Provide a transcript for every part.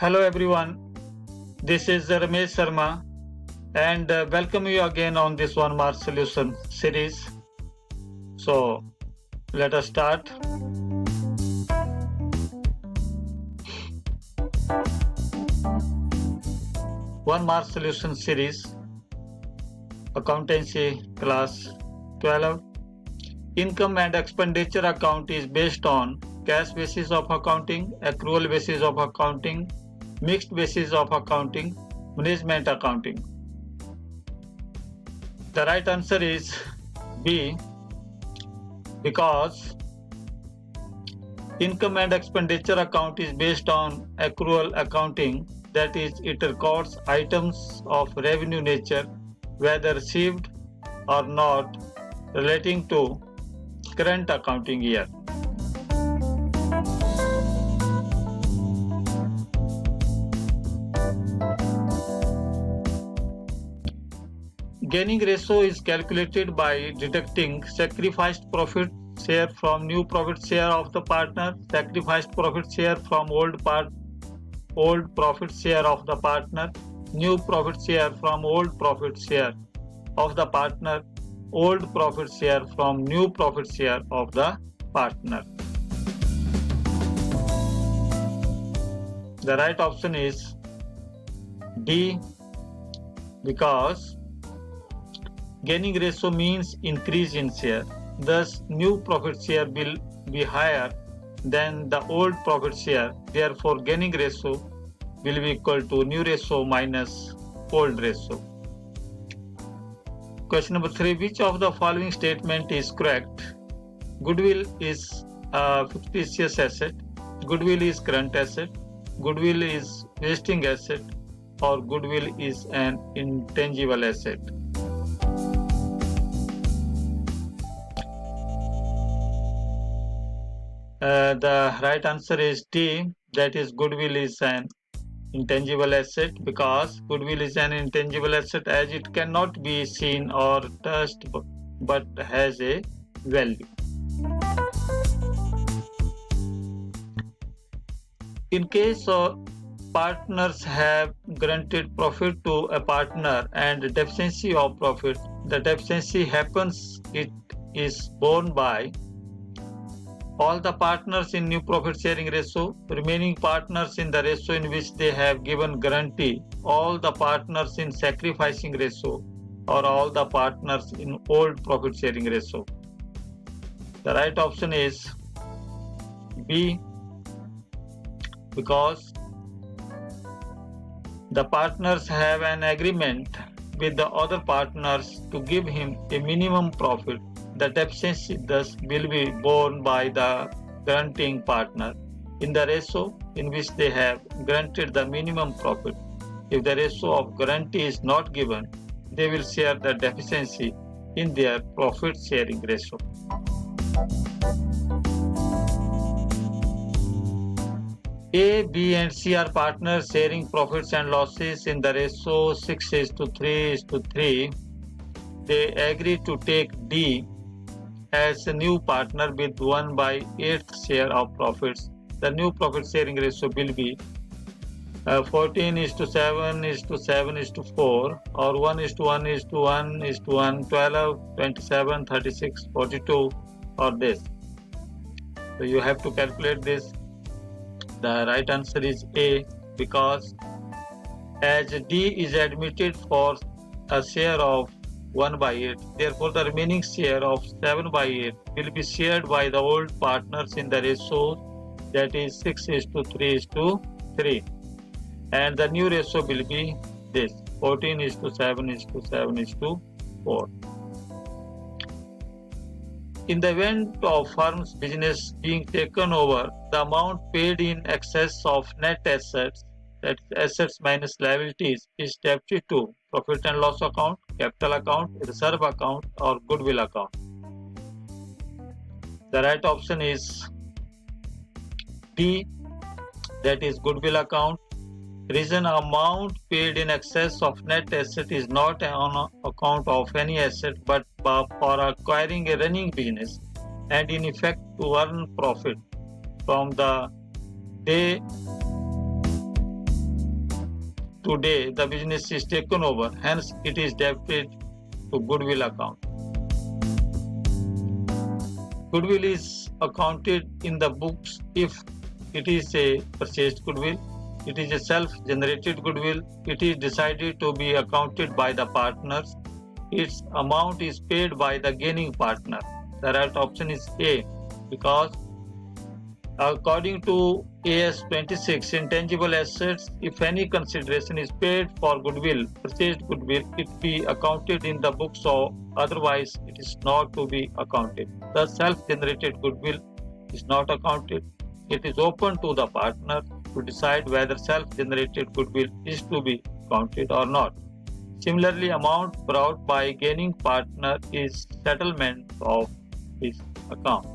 Hello everyone, this is Ramesh Sharma and welcome you again on this One Mark Solution series. So let us start. One Mark Solution series, Accountancy Class 12. Income and expenditure account is based on cash basis of accounting, accrual basis of accounting, mixed basis of accounting, management accounting. The right answer is B, because income and expenditure account is based on accrual accounting, that is, it records items of revenue nature, whether received or not, relating to current accounting year. Gaining ratio is calculated by deducting sacrificed profit share from new profit share of the partner, sacrificed profit share from old profit share of the partner, new profit share from old profit share of the partner, old profit share from new profit share of the partner. The right option is D, because gaining ratio means increase in share. Thus, new profit share will be higher than the old profit share. Therefore, gaining ratio will be equal to new ratio minus old ratio. Question number 3. Which of the following statement is correct? Goodwill is a fictitious asset. Goodwill is current asset. Goodwill is vesting asset, or goodwill is an intangible asset. The right answer is D, that is, goodwill is an intangible asset, because goodwill is an intangible asset as it cannot be seen or touched but has a value. In case of partners have granted profit to a partner and deficiency of profit, the deficiency happens, it is borne by all the partners in new profit sharing ratio, remaining partners in the ratio in which they have given guarantee, all the partners in sacrificing ratio, or all the partners in old profit sharing ratio. The right option is B, because the partners have an agreement with the other partners to give him a minimum profit. The deficiency thus will be borne by the granting partner in the ratio in which they have granted the minimum profit. If the ratio of guarantee is not given, they will share the deficiency in their profit sharing ratio. A, B and C are partners sharing profits and losses in the ratio 6:3:3. They agree to take D as a new partner with 1/8 share of profits. The new profit sharing ratio will be 14:7:7:4, or 1:1:1:1, 12, 27, 36, 42, or this. So you have to calculate this. The right answer is A, because as D is admitted for a share of 1/8, therefore the remaining share of 7/8 will be shared by the old partners in the ratio, that is 6:3:3, and the new ratio will be this, 14:7:7:4. In the event of firm's business being taken over, the amount paid in excess of net assets, that is assets minus liabilities, is debited to profit and loss account, capital account, reserve account, or goodwill account. The right option is D, that is goodwill account. Reason: amount paid in excess of net asset is not on account of any asset but for acquiring a running business, and in effect to earn profit from the day today the business is taken over, hence it is debited to goodwill account. Goodwill is accounted in the books if it is a purchased goodwill, it is a self-generated goodwill, it is decided to be accounted by the partners, its amount is paid by the gaining partner. The right option is A, because according to AS 26, intangible assets, if any consideration is paid for goodwill, purchased goodwill, it be accounted in the books or otherwise it is not to be accounted. The self-generated goodwill is not accounted. It is open to the partner to decide whether self-generated goodwill is to be counted or not. Similarly, amount brought by gaining partner is settlement of his account.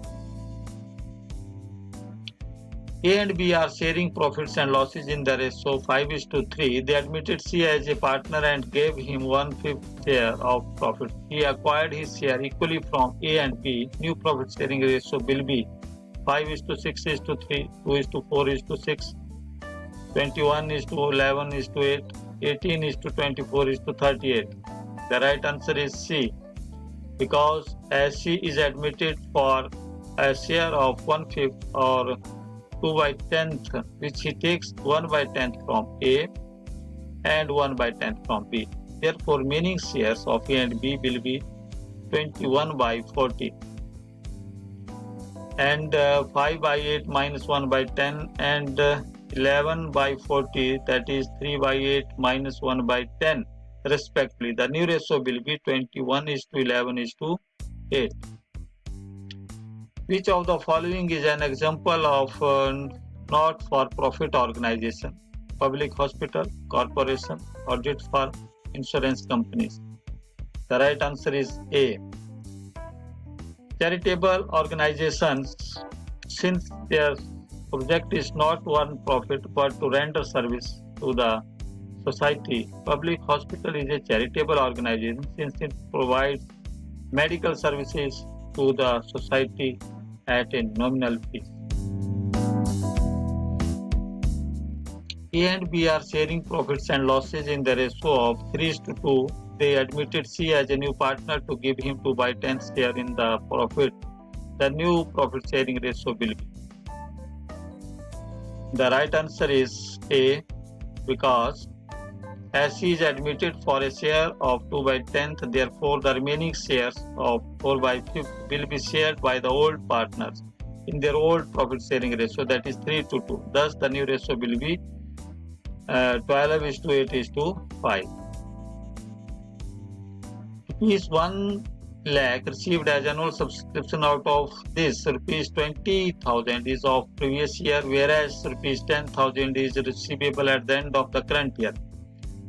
A and B are sharing profits and losses in the ratio 5:3. They admitted C as a partner and gave him 1/5 share of profit. He acquired his share equally from A and B. New profit sharing ratio will be 5:6:3, 2:4:6, 21:11:8, 18:24:38. The right answer is C, because as C is admitted for a share of 1/5 or 2/10, which he takes 1/10 from A and 1/10 from B. Therefore, remaining shares of A and B will be 21/40. And 5/8 minus 1/10 and 11/40, that is 3/8 minus 1/10 respectively. The new ratio will be 21:11:8. Which of the following is an example of not-for-profit organization? Public hospital, corporation, audit firm, insurance companies. The right answer is A. Charitable organizations, since their object is not to earn profit but to render service to the society. Public hospital is a charitable organization since it provides medical services to the society at a nominal fee. A and B are sharing profits and losses in the ratio of 3:2. They admitted C as a new partner to give him 2/10 share in the profit. The new profit sharing ratio will be. The right answer is A, because as he is admitted for a share of 2/10, therefore the remaining shares of 4/5 will be shared by the old partners in their old profit sharing ratio, that is 3:2. Thus the new ratio will be 12:8:5. Rupees 1 lakh received as annual subscription. Out of this, rupees 20,000 is of previous year, whereas rupees 10,000 is receivable at the end of the current year.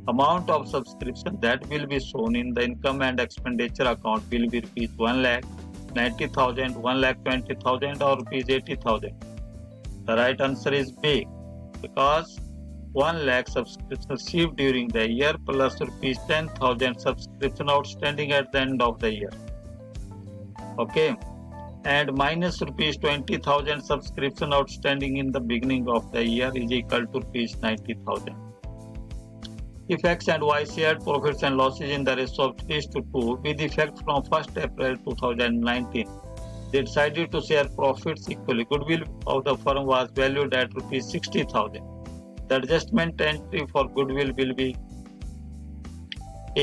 Amount of subscription that will be shown in the income and expenditure account will be rupees 1,90,000, 1,20,000 or rupees 80,000. The right answer is B, because 1 lakh subscription received during the year plus rupees 10,000 subscription outstanding at the end of the year. Okay, and minus rupees 20,000 subscription outstanding in the beginning of the year is equal to rupees 90,000. If X and Y shared profits and losses in the ratio of 3:2 with effect from 1st April 2019, they decided to share profits equally. Goodwill of the firm was valued at rupees 60,000. The adjustment entry for goodwill will be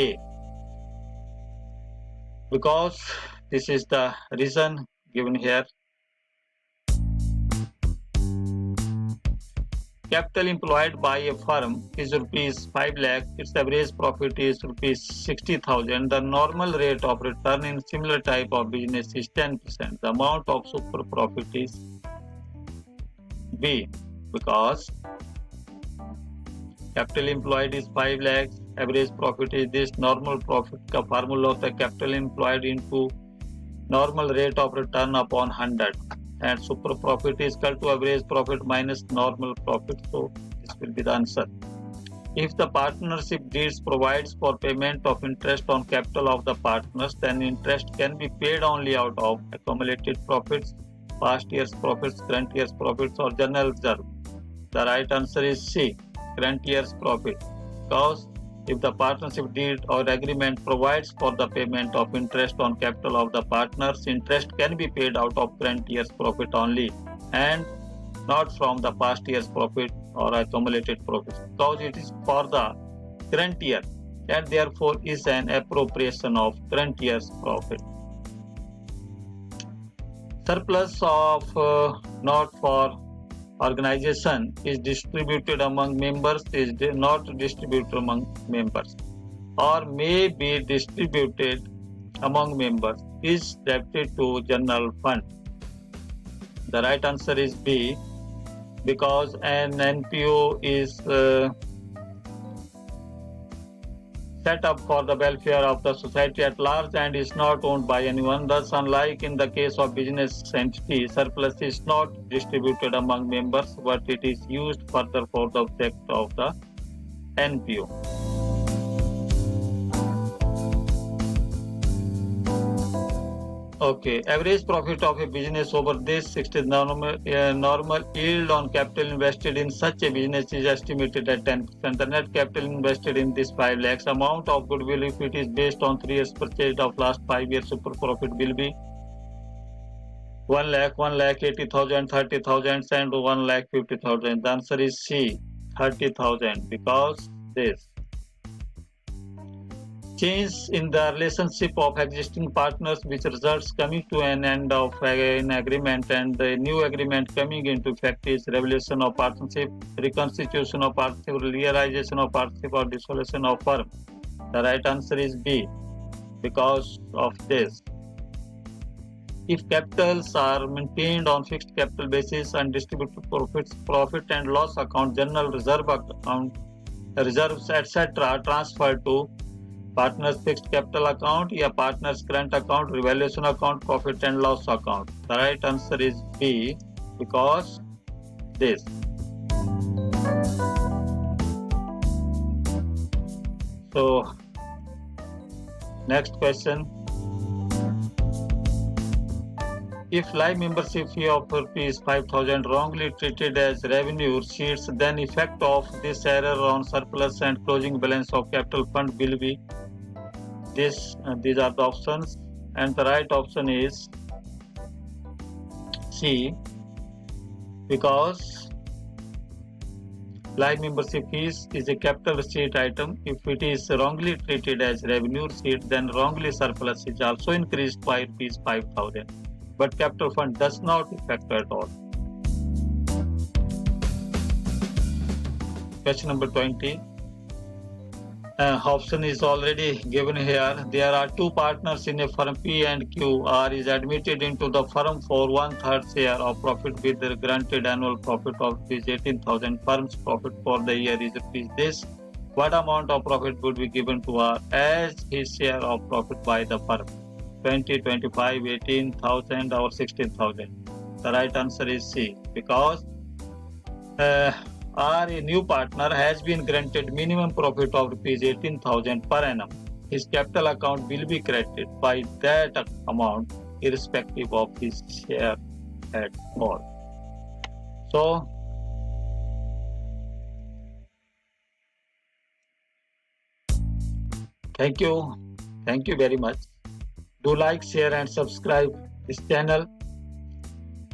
A, because this is the reason given here. Capital employed by a firm is rupees 5 lakh. Its average profit is rupees 60,000. The normal rate of return in similar type of business is 10%. The amount of super profit is B, because capital employed is 5 lakhs. Average profit is this. Normal profit का formula होता है capital employed into normal rate of return upon 100. And super profit is equal to average profit minus normal profit, so this will be the answer. If the partnership deeds provides for payment of interest on capital of the partners, then interest can be paid only out of accumulated profits, past year's profits, current year's profits or general reserve. The right answer is C, current year's profit. because if the partnership deed or agreement provides for the payment of interest on capital of the partners, interest can be paid out of current year's profit only and not from the past year's profit or accumulated profits, because it is for the current year and therefore is an appropriation of current year's profit. Surplus of not for organization is distributed among members, is not distributed among members, or may be distributed among members, is debited to general fund. The right answer is B, because an NPO is set up for the welfare of the society at large and is not owned by anyone. Thus, unlike in the case of business entity, surplus is not distributed among members, but it is used further for the object of the NPO. Okay, average profit of a business over this 60 normal yield on capital invested in such a business is estimated at 10%. The net capital invested in this 5 lakhs. Amount of goodwill, if it is based on 3 years purchase of last 5 years, super profit will be 1 lakh, 1 lakh 80,000, 30,000 and 1 lakh 50,000. The answer is C, 30,000, because this. Change in the relationship of existing partners which results coming to an end of an agreement and the new agreement coming into effect is revolution of partnership, reconstitution of partnership, realization of partnership or dissolution of firm. The right answer is B, because of this. If capitals are maintained on fixed capital basis and distributed profits, profit and loss account, general reserve account, reserves etc. are transferred to partner's fixed capital account, या partner's current account, revaluation account, profit and loss account. The right answer is B, because this. So, next question. If live membership fee of rupees 5,000 wrongly treated as revenue receipts, then effect of this error on surplus and closing balance of capital fund will be this. These are the options, and the right option is C, because live membership fees is a capital receipt item. If it is wrongly treated as revenue receipt, then wrongly surplus is also increased by rupees 5,000. But capital fund does not affect at all. Question number 20. Option is already given here. There are two partners in a firm P and Q. R is admitted into the firm for 1/3 share of profit with the granted annual profit of rupees 18,000. Firm's profit for the year is rupees this. What amount of profit would be given to R as his share of profit by the firm? 20, 25, 18,000 or 16,000. The right answer is C, because R, a new partner, has been granted minimum profit of rupees 18,000 per annum. His capital account will be credited by that amount irrespective of his share at all. So, thank you very much. Do like, share and subscribe this channel.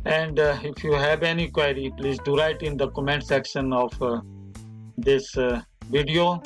And if you have any query, please do write in the comment section of this video.